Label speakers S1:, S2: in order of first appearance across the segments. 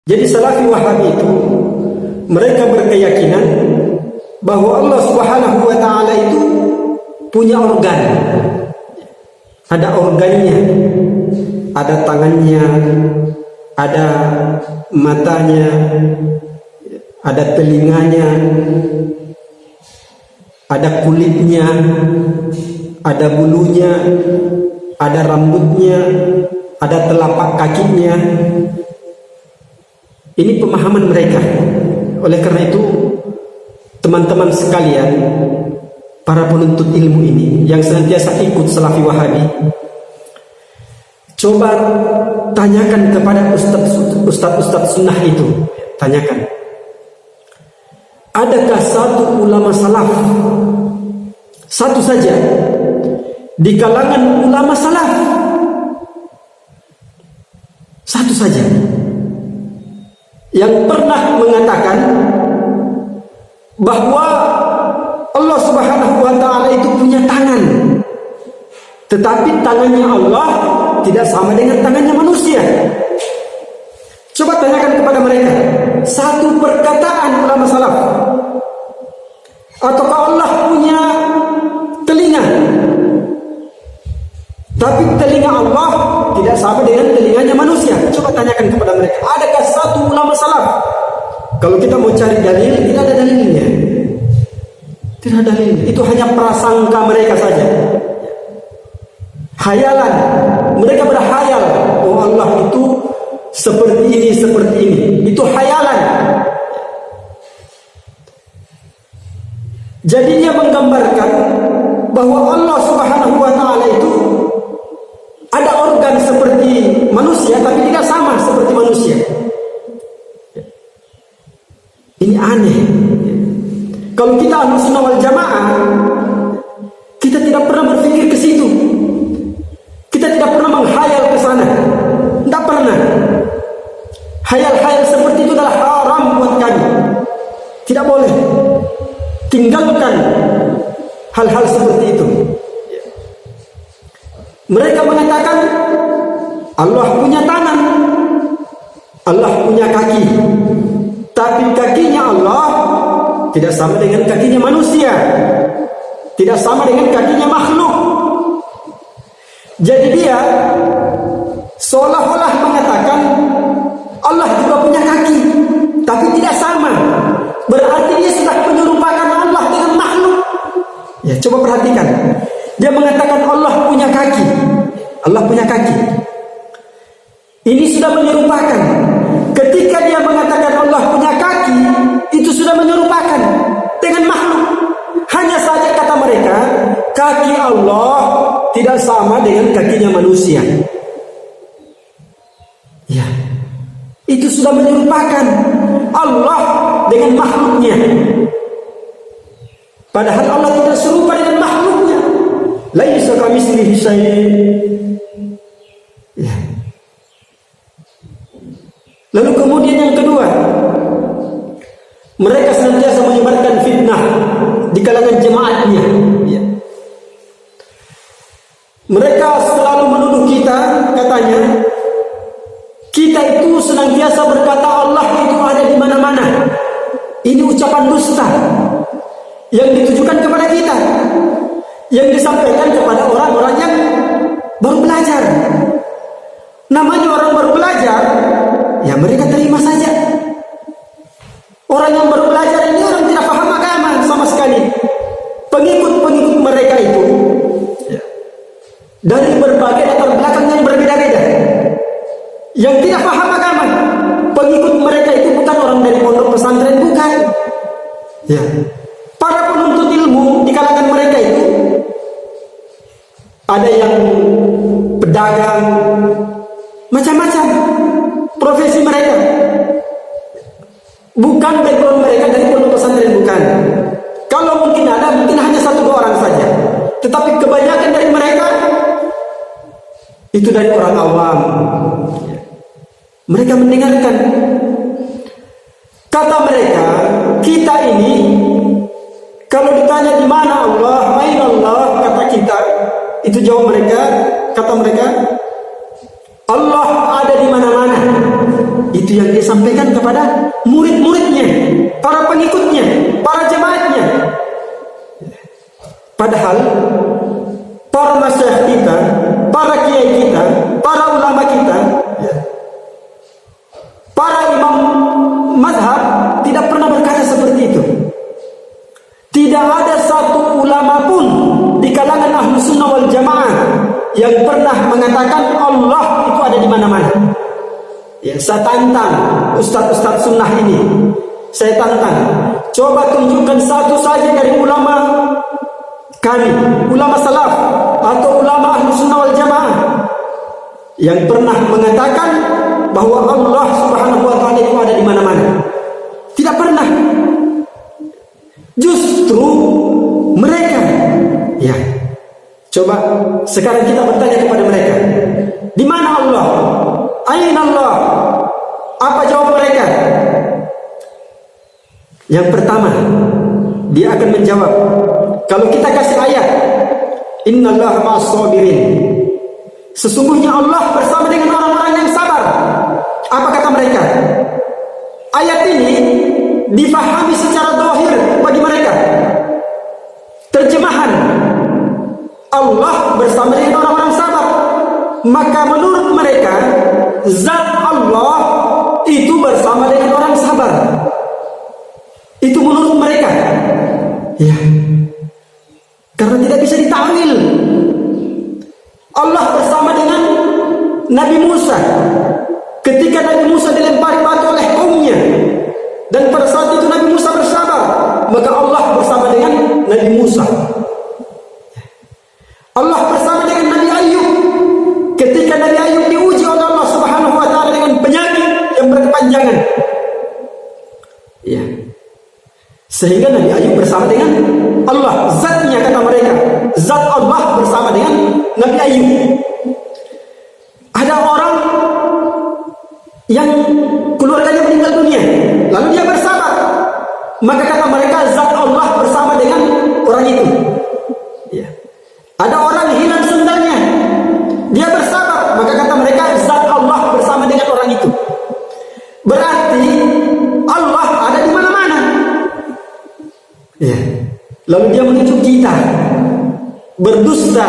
S1: Jadi Salafi Wahabi itu mereka berkeyakinan bahwa Allah Subhanahu wa taala itu punya organ. Ada organnya. Ada tangannya, ada matanya, ada telinganya, ada kulitnya, ada bulunya, ada rambutnya, ada telapak kakinya. Ini pemahaman mereka. Oleh karena itu, teman-teman sekalian, para penuntut ilmu ini yang senantiasa ikut Salafi Wahabi, coba tanyakan kepada ustaz-ustaz sunnah itu, tanyakan, adakah satu ulama salaf, satu saja di kalangan ulama salaf, satu saja yang pernah mengatakan bahwa Allah Subhanahu wa taala itu punya tangan, tetapi tangannya Allah tidak sama dengan tangannya manusia. Coba tanyakan kepada mereka satu perkataan ulama salaf. Ataukah Allah punya telinga, tapi telinga Allah tidak sama dengan telinganya manusia? Coba tanyakan kepada mereka, adakah satu ulama salaf? Kalau kita mau cari dalil, tidak ada dalilnya. Tidak ada dalil. Itu hanya prasangka mereka saja. Hayalan. Mereka berhayal, oh Allah itu seperti ini, seperti ini. Itu hayalan. Jadi dia menggambarkan bahwa Allah Subhanahu wa taala itu ada organ seperti manusia, tapi tidak sama seperti manusia. Ini aneh. Kalau kita Ahlussunnah wal Jamaah, kita tidak pernah berpikir ke situ. Kita tidak pernah menghayal ke sana. Tidak pernah. Hayal-hayal seperti itu adalah haram buat kami. Tidak boleh. Tinggalkan hal-hal seperti itu. Mereka mengatakan Allah punya tangan, Allah punya kaki, tapi kakinya Allah tidak sama dengan kakinya manusia, tidak sama dengan kakinya makhluk. Jadi dia seolah-olah mengatakan Allah juga punya kaki, tapi tidak sama. Berarti dia sudah menyerupakan Allah dengan makhluk. Ya, coba perhatikan. Dia mengatakan Allah punya kaki, Allah punya kaki. Ini sudah menyerupakan. Ketika dia mengatakan Allah punya kaki, itu sudah menyerupakan dengan makhluk. Hanya saja kata mereka, kaki Allah tidak sama dengan kakinya manusia. Ya, itu sudah menyerupakan Allah dengan makhluknya. Padahal Allah tidak serupa dengan makhluknya. Laisa kamitslihi syai'. Ya. Lalu kemudian yang kedua, mereka senantiasa menyebarkan fitnah di kalangan jemaatnya. Ya. Mereka selalu menuduh kita, katanya, kita itu senantiasa berkata Allah itu ada di mana-mana. Ini ucapan dusta yang ditujukan kepada kita, yang disampaikan kepada orang-orang yang baru belajar. Namanya orang baru belajar, ya mereka terima saja. Orang yang baru belajar ini orang tidak paham agama sama sekali. Pengikut-pengikut mereka itu dari berbagai latar belakang yang berbeda-beda, yang tidak paham agama. Pengikut mereka itu bukan orang dari pondok pesantren, bukan. Ya. Para penuntut ilmu di kalangan mereka itu ada yang pedagang, macam-macam profesi mereka. Bukan background mereka dari pondok pesantren, bukan. Kalau mungkin ada, mungkin hanya 1-2 orang saja. Tetapi kebanyakan dari mereka itu dari orang awam. Mereka mendengarkan. Kata mereka, kita ini kalau ditanya di mana Allah, aina Allah, kata kita, itu jawab mereka, kata mereka, Allah ada di mana-mana. Itu Itu yang dia sampaikan kepada murid-muridnya, para pengikutnya, para jemaatnya. Padahal para masyayikh kita, para kiai kita, para ulama kita, para imam mazhab tidak pernah berkata seperti itu. Tidak ada satu ulama pun di kalangan ahlu sunnah wal jamaah yang pernah mengatakan Allah itu ada di mana-mana. Ya, saya tantang ustaz-ustaz sunnah ini. Saya tantang. Coba tunjukkan satu saja dari ulama kami, ulama salaf atau ulama ahlu sunnah wal jamaah yang pernah mengatakan bahwa Allah subhanahu wa ta'ala itu ada di mana-mana. Tidak pernah. Justru mereka, ya. Coba sekarang kita bertanya kepada mereka, di mana Allah? Aina Allah? Apa jawab mereka? Yang pertama, dia akan menjawab, kalau kita kasih ayat, innallaha ma'as sabirin, sesungguhnya Allah bersama dengan orang-orang yang sabar. Apa kata mereka? Ayat ini difahami secara zahir bagi mereka. Terjemahan, Allah bersama dengan orang-orang sabar. Maka menurut mereka, zat Allah itu bersama dengan orang sabar. Itu menurut mereka. Ya. Karena tidak bisa ditakwil. Allah bersama dengan Nabi Musa ketika Nabi Musa dilempari batu oleh kaumnya, dan pada saat itu Nabi Musa bersabar, maka Allah bersama dengan Nabi Musa. Allah bersama dengan Nabi Ayub ketika Nabi Ayub diuji oleh Allah Subhanahu wa ta'ala dengan penyakit yang berkepanjangan. Ya. Sehingga Nabi Ayub bersama dengan Allah, zatnya kata mereka, zat Allah bersama dengan Nabi Ayub. Ada orang yang keluarganya meninggal dunia, lalu dia bersabar, maka kata mereka zat Allah bersama dengan orang itu. Ya. Ada orang hilang sendalnya, dia bersabar, maka kata mereka zat Allah bersama dengan orang itu. Berarti Allah ada di mana-mana. Ya. Lalu dia menuju kita berdusta.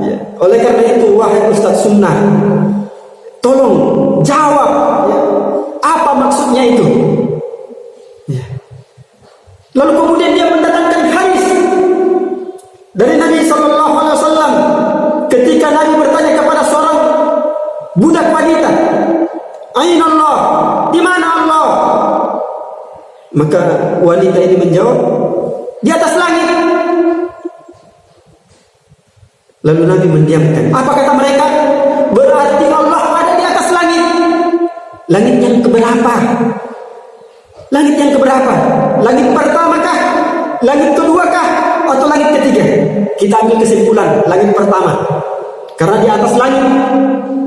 S1: Ya. Oleh karena itu, wahai Ustaz Sunnah, tolong jawab, ya, apa maksudnya itu. Ya. Lalu kemudian dia mendatangkan hadis dari Nabi Sallallahu Alaihi Wasallam ketika Nabi bertanya kepada seorang budak wanita, Aina Allah? Di mana Allah? Maka wanita ini menjawab, di atas langit. Lalu Nabi mendiamkan. Apa kata mereka? Berarti Allah ada di atas langit. Langit yang keberapa? Langit yang keberapa? Langit pertama kah? Langit kedua kah? Atau langit ketiga? Kita ambil kesimpulan langit pertama. Karena di atas langit,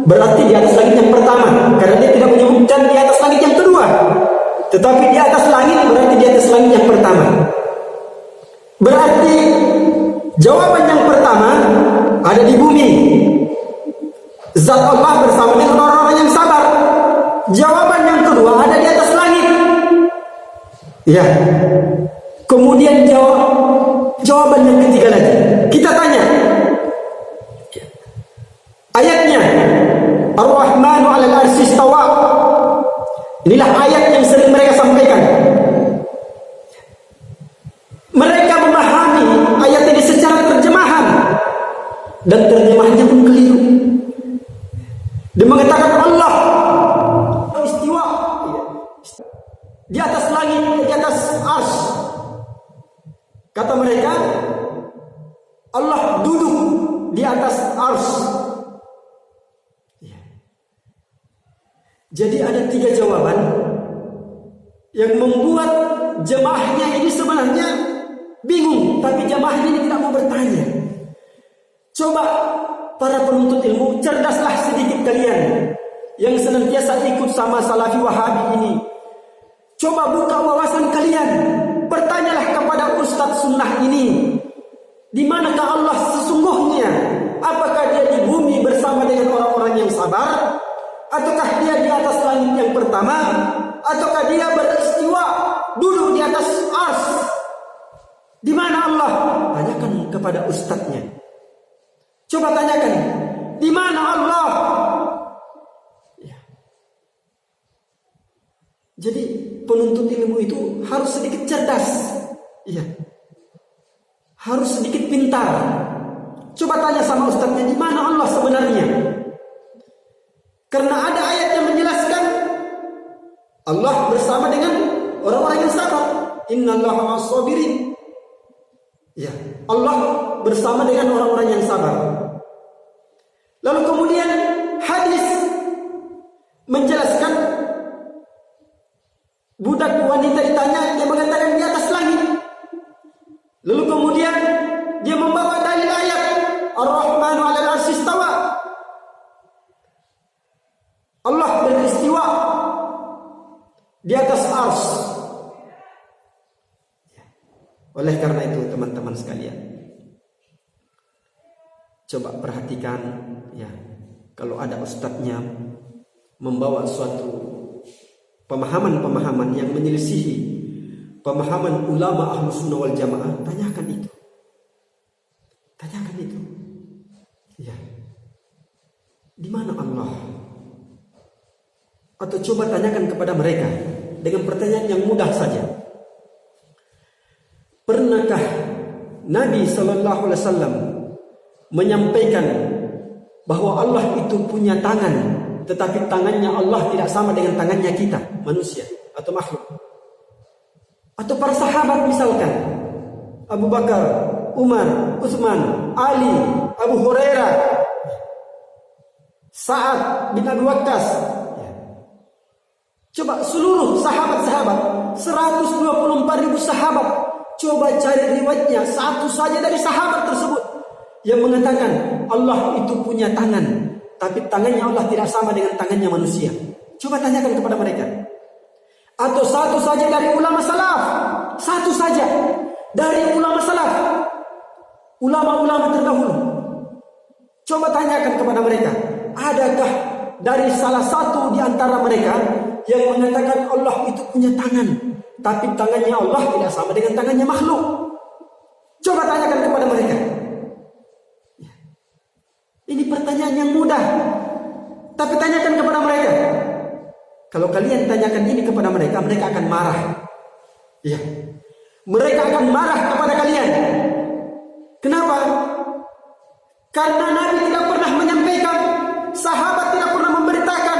S1: berarti di atas langit yang pertama. Karena dia tidak menyebutkan di atas langit yang kedua. Tetapi di atas langit berarti di atas langit yang pertama. Berarti jawaban yang pertama ada di bumi. Zat Allah bersama dengan orang-orang yang sabar. Jawaban yang kedua ada di atas langit. Ya. Kemudian jawaban yang ketiga lagi. Kita tanya. Ayatnya Ar-Rahmanu 'alal 'arsy istawa. Inilah ayat yang sering mereka sampaikan. Mereka memahami ayat ini secara terjemahan, dan terjemahannya pun keliru. Dia mengatakan Allah istiwa di atas langit, di atas arsy. Kata mereka Allah duduk di atas arsy. Jadi ada 3 jawaban yang membuat jemaahnya ini sebenarnya bingung, tapi jemaahnya ini tidak mau bertanya. Coba para penuntut ilmu, cerdaslah sedikit kalian yang senantiasa ikut sama Salafi Wahabi ini. Coba buka wawasan kalian, bertanyalah kepada Ustadz Sunnah ini, di manakah Allah sesungguhnya? Apakah dia di bumi bersama dengan orang-orang yang sabar? Ataukah dia di atas langit yang pertama? Ataukah dia beristiwa duduk di atas ars? Di mana Allah? Tanyakan kepada ustadznya. Coba tanyakan, di mana Allah? Ya. Jadi penuntut ilmu itu harus sedikit cerdas. Iya. Harus sedikit pintar. Coba tanya sama ustadznya, di mana Allah sebenarnya? Karena ada ayat yang menjelaskan Allah bersama dengan orang-orang yang sabar. Innallaha ma'as-sabirin. Ya, Allah bersama dengan orang-orang yang sabar. Lalu kemudian hadis menjelaskan budak wanita ditanya, dia mengatakan di atas langit. Lalu kemudian dia membawa dalil ayat Ar-Rahmanu 'alal 'arsy istawa. Allah beristiwa di atas ars. Oleh karena itu teman-teman sekalian, coba perhatikan ya, kalau ada ustadznya membawa suatu pemahaman-pemahaman yang menyelisihi pemahaman ulama Ahlus Sunnah wal Jamaah, tanyakan itu. Tanyakan itu. Ya. Di mana Allah? Atau coba tanyakan kepada mereka dengan pertanyaan yang mudah saja. Pernahkah Nabi sallallahu alaihi wasallam menyampaikan bahwa Allah itu punya tangan, tetapi tangannya Allah tidak sama dengan tangannya kita, manusia atau makhluk? Atau para sahabat misalkan Abu Bakar, Umar, Utsman, Ali, Abu Hurairah, Sa'ad bin Abi Waqqas. Coba seluruh sahabat-sahabat, 124.000 sahabat, coba cari riwayatnya satu saja dari sahabat tersebut yang mengatakan Allah itu punya tangan, tapi tangannya Allah tidak sama dengan tangannya manusia. Coba tanyakan kepada mereka. Atau satu saja dari ulama salaf, satu saja dari ulama salaf, ulama-ulama terdahulu. Coba tanyakan kepada mereka, adakah dari salah satu di antara mereka yang mengatakan Allah itu punya tangan, tapi tangannya Allah tidak sama dengan tangannya makhluk? Coba tanyakan kepada mereka. Ini pertanyaan yang mudah, tapi tanyakan kepada mereka. Kalau kalian tanyakan ini kepada mereka, mereka akan marah. Ya, mereka akan marah kepada kalian. Kenapa? Karena Nabi tidak pernah menyampaikan, sahabat tidak pernah memberitakan,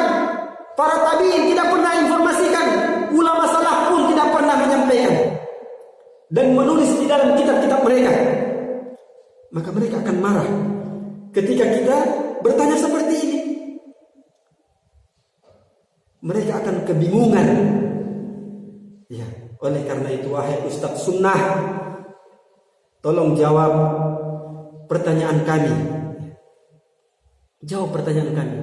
S1: para tabi'in tidak pernah informasikan, ulama salaf pun tidak pernah menyampaikan dan menulis di dalam kitab-kitab mereka. Maka mereka akan marah ketika kita bertanya seperti ini. Mereka akan kebingungan. Ya, oleh karena itu wahai Ustadz Sunnah, tolong jawab pertanyaan kami. Jawab pertanyaan kami.